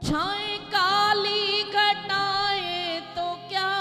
छाए काली घटाए तो क्या,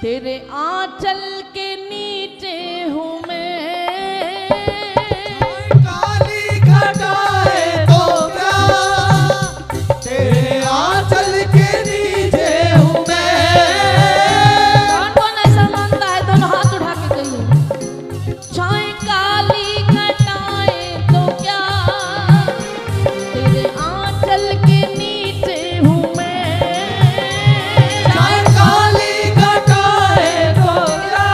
तेरे आंचल के नीचे हूँ मैं। काली घटाए तो क्या, तेरे आंचल के नीचे हूँ मैं। कौन कौन ऐसा मानता है? दोनों हाथ उठा के कहिए। छाए काली घटाए तो क्या, तेरे आंचल के नीचे हूँ मैं। छाए काली घटाए तो क्या,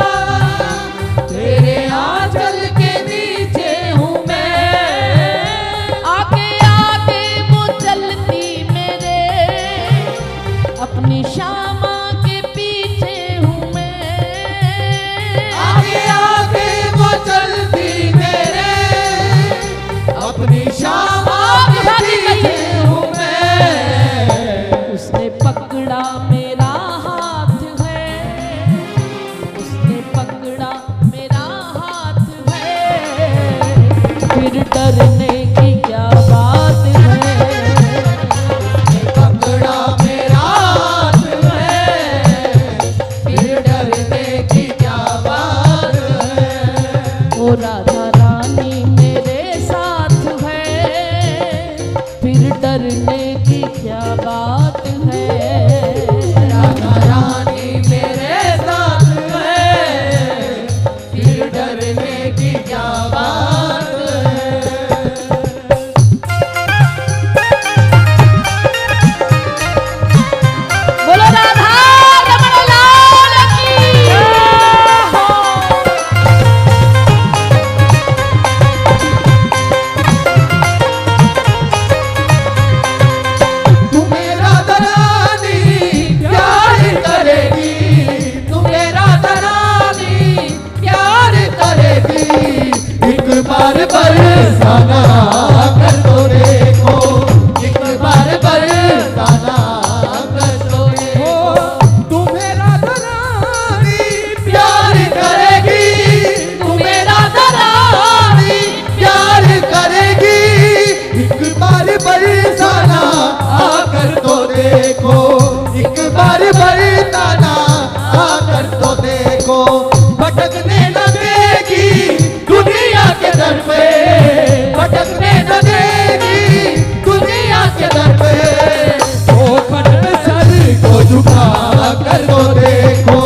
तेरे आंचल के नीचे हूँ मैं। आगे आगे वो चलती मेरे, अपनी श्यामा के पीछे हूँ मैं। आगे आगे वो चलती मेरे, अपनी श्यामा के पीछे हूँ मैं। उसने पकड़ा मेरा हाथ है, उसने पकड़ा मेरा हाथ है, फिर डरने की क्या बात है। पकड़ा मेरा हाथ है, फिर डरने की क्या बात है। ओ राधा रानी मेरे साथ है, फिर डरने की क्या बात है। राधा रानी मेरे साथ है, फिर डरने की क्या बात है। बोलो राधा रमण लाल की जय हो। तू मेरा दरानी प्यार करेगी, तू मेरा दरानी प्यार करेगी। एक बार बरसाना कर तो देखो, एक बार बरसाना कर तो देखो। तू मेरा दरानी प्यार करेगी, तू मेरा दरानी प्यार करेगी। एक बार बरसाना आकर तो देखो, एक बार बरसाना आकर तो देखो। भटकने न देगी दुनिया के दर पे, भटकने न देगी दुनिया के दर पे। चौखट पे सर को झुका कर तो देखो,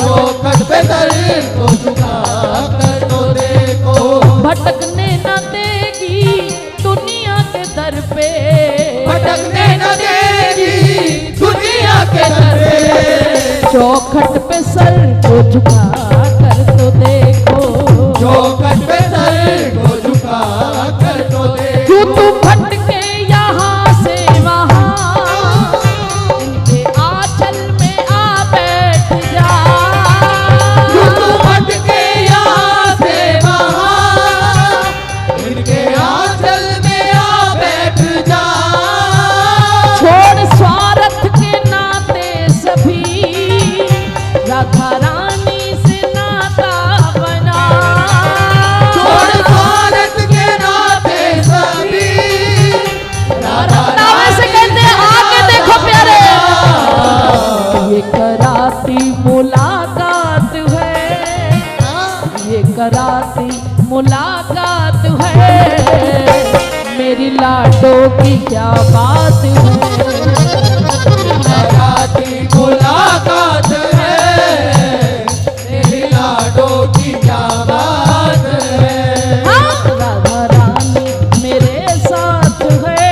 चौखट पे सर को झुका कर तो देखो। भटकने न देगी दुनिया के दर पे, भटकने न देगी दुनिया के दर पे। चौखट पे सर को झुका कर तो देखो। चौखट पे सर को झुका कर तो देखो। क्यों तू भटके यहाँ से वहाँ, इनके आंचल में आ बैठ जा। क्यों तू भटके यहाँ से वहाँ, इनके आंचल में आ बैठ जा। छोड़ स्वार्थ के नाते सभी, राधा रानी से नाता बना। छोड़ भारत के नाते सभी, राधा नावे से कहते हैं आगे देखो प्यारे, ये कराती मुलाकात है, ये कराती मुलाकात है, मेरी लाडो की क्या बात है। राती मुलाकात है, तेरी लाडो की क्या बात है। हाँ, राधा रानी मेरे साथ है,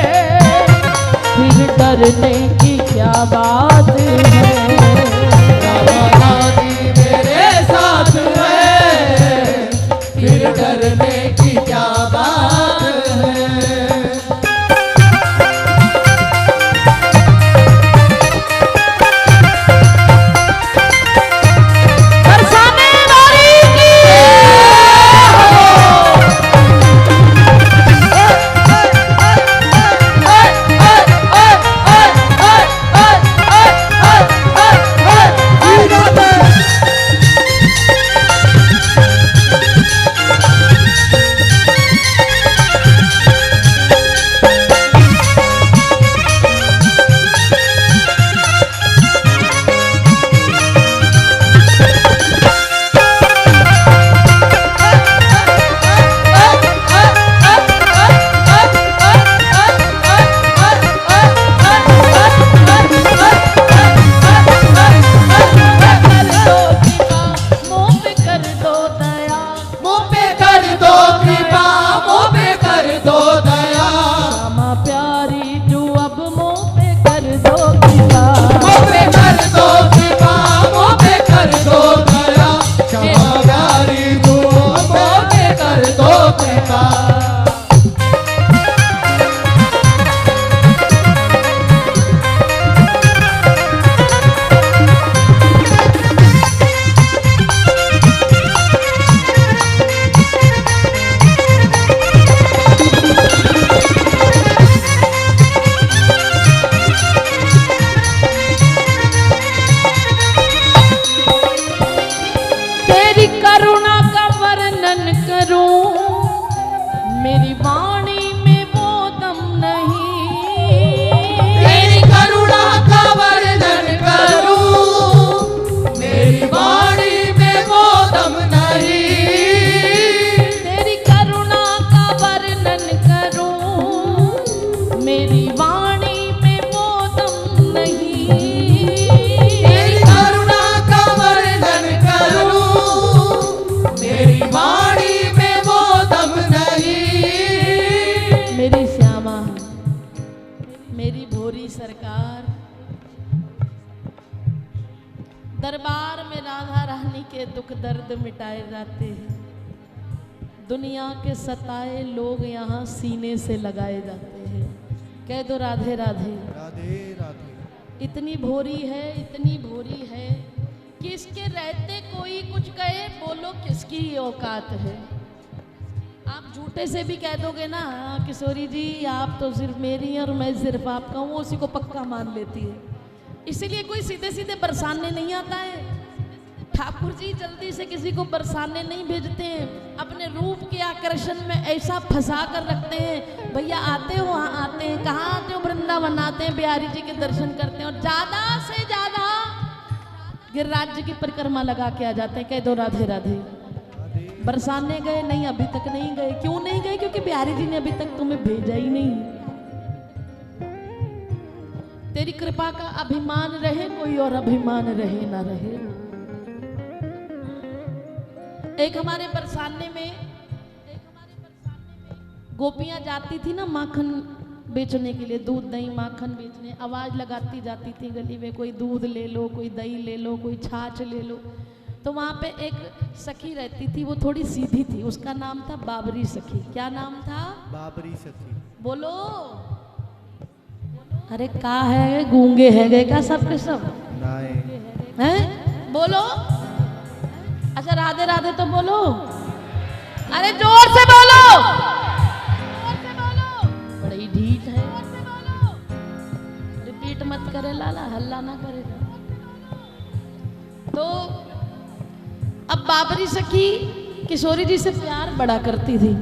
फिर डरने की क्या बात है। राधा रानी मेरे साथ है, फिर डरने की क्या बात है। बरसाने वाली की मामा, मेरी भोरी सरकार, दरबार में राधा रानी के दुख दर्द मिटाए जाते हैं। दुनिया के सताए लोग यहाँ सीने से लगाए जाते हैं। कह दो राधे राधे। राधे राधे। इतनी भोरी है, इतनी भोरी है कि इसके रहते कोई कुछ कहे, बोलो किसकी औकात है। आप झूठे से भी कह दोगे ना, किशोरी जी आप तो सिर्फ मेरी और मैं सिर्फ आपका हूँ, उसी को पक्का मान लेती है। इसीलिए कोई सीधे सीधे बरसाने नहीं आता है। ठाकुर जी जल्दी से किसी को बरसाने नहीं भेजते हैं, अपने रूप के आकर्षण में ऐसा फंसा कर रखते हैं। भैया आते हो? हाँ आते हैं। कहाँ आते हो? वृंदावन आते हैं, बिहारी जी के दर्शन करते हैं और ज्यादा से ज्यादा गिरिराज जी की परिक्रमा लगा के आ जाते हैं। कह दो राधे राधे। बरसाने गए नहीं? अभी तक नहीं गए। क्यों नहीं गए? क्योंकि बिहारी जी ने अभी तक तुम्हें भेजा ही नहीं। तेरी कृपा का अभिमान रहे, कोई और अभिमान रहे ना रहे। एक हमारे बरसाने में गोपियां जाती थी ना माखन बेचने के लिए, दूध दही माखन बेचने, आवाज लगाती जाती थी गली में, कोई दूध ले लो, कोई दही ले लो, कोई छाछ ले लो। तो वहां पे एक सखी रहती थी, वो थोड़ी सीधी थी, उसका नाम था बाबरी सखी। क्या नाम था? बाबरी सखी। बोलो। अरे का है, गूंगे है गए क्या सब के सब? हैं? बोलो। अच्छा राधे राधे तो बोलो। अरे जोर से बोलो, जोर से बोलो। बड़ी ढीठ है। रिपीट मत करे लाला, हल्ला ना करेगा। तो अब बाबरी सखी किशोरी जी से प्यार बड़ा करती थी।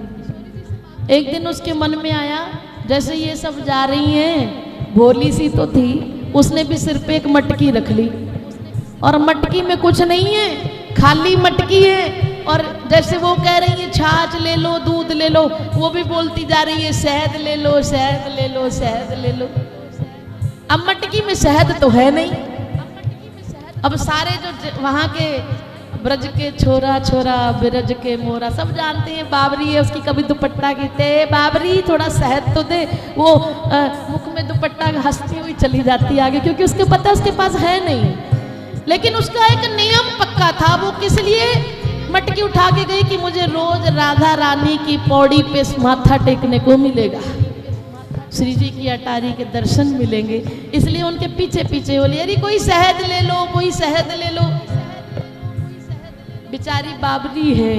एक दिन उसके मन में आया, जैसे ये सब जा रही हैं, भोली सी तो थी, उसने भी सिर पे एक मटकी रख ली और मटकी में कुछ नहीं है, खाली मटकी है। और जैसे वो कह रही है छाछ ले लो, दूध ले लो, वो भी बोलती जा रही है शहद ले लो, शहद ले लो, शहद ले लो। अब मटकी में शहद तो है नहीं। अब सारे जो वहां के ब्रज के छोरा छोरा, ब्रज के मोरा, सब जानते हैं बाबरी है, उसकी कभी दुपट्टा गिरते, बाबरी थोड़ा शहद तो दे, वो मुख में दुपट्टा हंसती हुई चली जाती आगे, क्योंकि उसके पता उसके पास है नहीं। लेकिन उसका एक नियम पक्का था, वो किस लिए मटकी उठा के गई कि मुझे रोज राधा रानी की पौड़ी पे माथा टेकने को मिलेगा, श्री जी की अटारी के दर्शन मिलेंगे, इसलिए उनके पीछे पीछे बोली अरे कोई शहद ले लो, कोई शहद ले लो। बेचारी बाबरी है,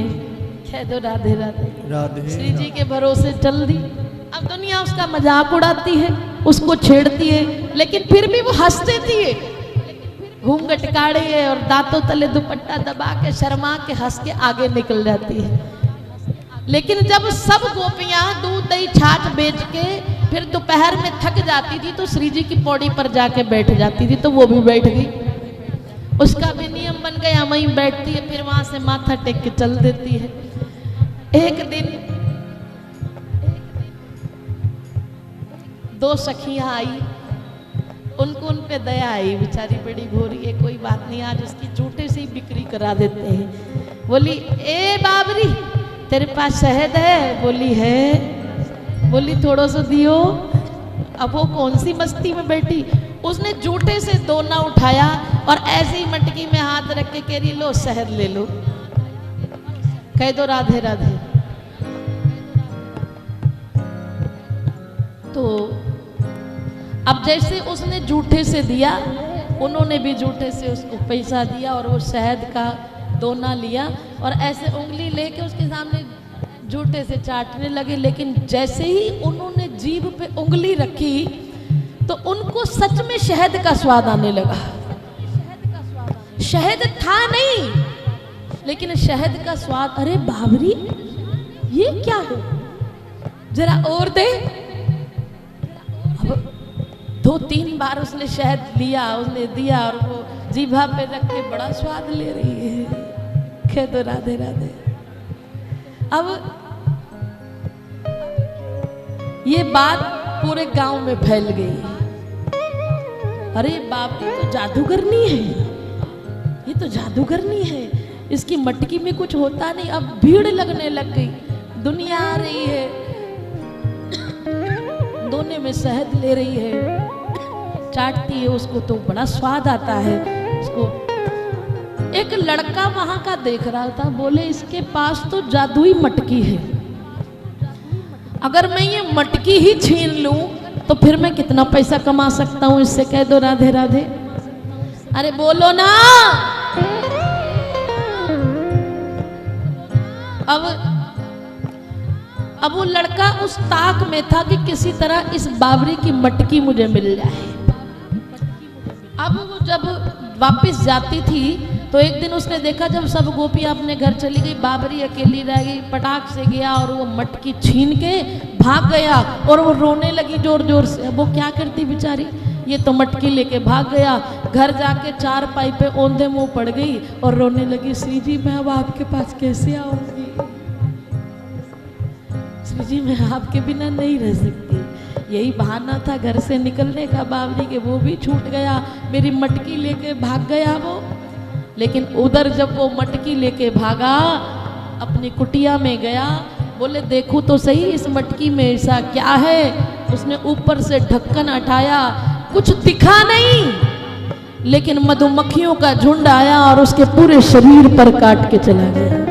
कह दो राधे राधे, राधे श्री जी के भरोसे चल दी। अब दुनिया उसका मजाक उड़ाती है, उसको छेड़ती है, लेकिन फिर भी वो हंस देती है, घूंघट काढ़े है और दांतों तले दुपट्टा दबा के शर्मा के हंस के आगे निकल जाती है। लेकिन जब सब गोपियां दूध दही छाछ बेच के फिर दोपहर में थक जाती थी, तो श्री जी की पौड़ी पर जाके बैठ जाती थी, तो वो भी बैठ गई। उसका भी नियम बन गया, वहीं बैठती है, फिर वहां से माथा टेक के चल देती है। एक दिन दो सखियां आई, उनको उन पे दया आई, बेचारी बड़ी भोरी है, कोई बात नहीं, आज उसकी झूठे से ही बिक्री करा देते हैं। बोली ए बाबरी तेरे पास शहद है? बोली है। बोली थोड़ा सा दियो। अब वो कौन सी मस्ती में बैठी, उसने झूठे से दोना उठाया और ऐसे ही मटकी में हाथ रख के कह रही लो शहद ले लो। कह दो राधे राधे। तो अब जैसे उसने झूठे से दिया, उन्होंने भी झूठे से उसको पैसा दिया और वो शहद का दोना लिया और ऐसे उंगली लेके उसके सामने झूठे से चाटने लगे। लेकिन जैसे ही उन्होंने जीभ पे उंगली रखी तो उनको सच में शहद का स्वाद आने लगा। शहद था नहीं, लेकिन शहद का स्वाद। अरे बाबरी ये क्या है, जरा और दे। अब 2-3 बार उसने शहद लिया, उसने दिया और वो जीभा पे रख के बड़ा स्वाद ले रही है। कह दो राधे राधे। अब ये बात पूरे गांव में फैल गई। अरे बाप ये तो जादूगरनी है, ये तो जादूगरनी है, इसकी मटकी में कुछ होता नहीं। अब भीड़ लगने लग गई, दुनिया आ रही है, कोने में शहद ले रही है, चाटती है उसको तो बड़ा स्वाद आता है उसको। एक लड़का वहां का देख रहा था, बोले इसके पास तो जादुई मटकी है, अगर मैं ये मटकी ही छीन लूं तो फिर मैं कितना पैसा कमा सकता हूं, इससे कह दो राधे राधे। अरे बोलो ना। अब वो लड़का उस ताक में था कि किसी तरह इस बाबरी की मटकी मुझे मिल जाए। अब वो जब वापस जाती थी तो एक दिन उसने देखा जब सब गोपियां अपने घर चली गई, बाबरी अकेली रह गई, पटाख से गया और वो मटकी छीन के भाग गया और वो रोने लगी जोर जोर से। अब वो क्या करती बेचारी, ये तो मटकी लेके भाग गया, घर जाके चारपाई पे औंधे मुंह पड़ गई और रोने लगी, श्री जी मैं अब आपके पास कैसे आऊंगी, श्री जी मैं आपके बिना नहीं रह सकती। यही बहाना था घर से निकलने का बाबरी के, वो भी छूट गया, मेरी मटकी लेके भाग गया वो। लेकिन उधर जब वो मटकी लेके भागा, अपनी कुटिया में गया, बोले देखो तो सही इस मटकी में ऐसा क्या है। उसने ऊपर से ढक्कन हटाया, कुछ दिखा नहीं, लेकिन मधुमक्खियों का झुंड आया और उसके पूरे शरीर पर काट के चला गया।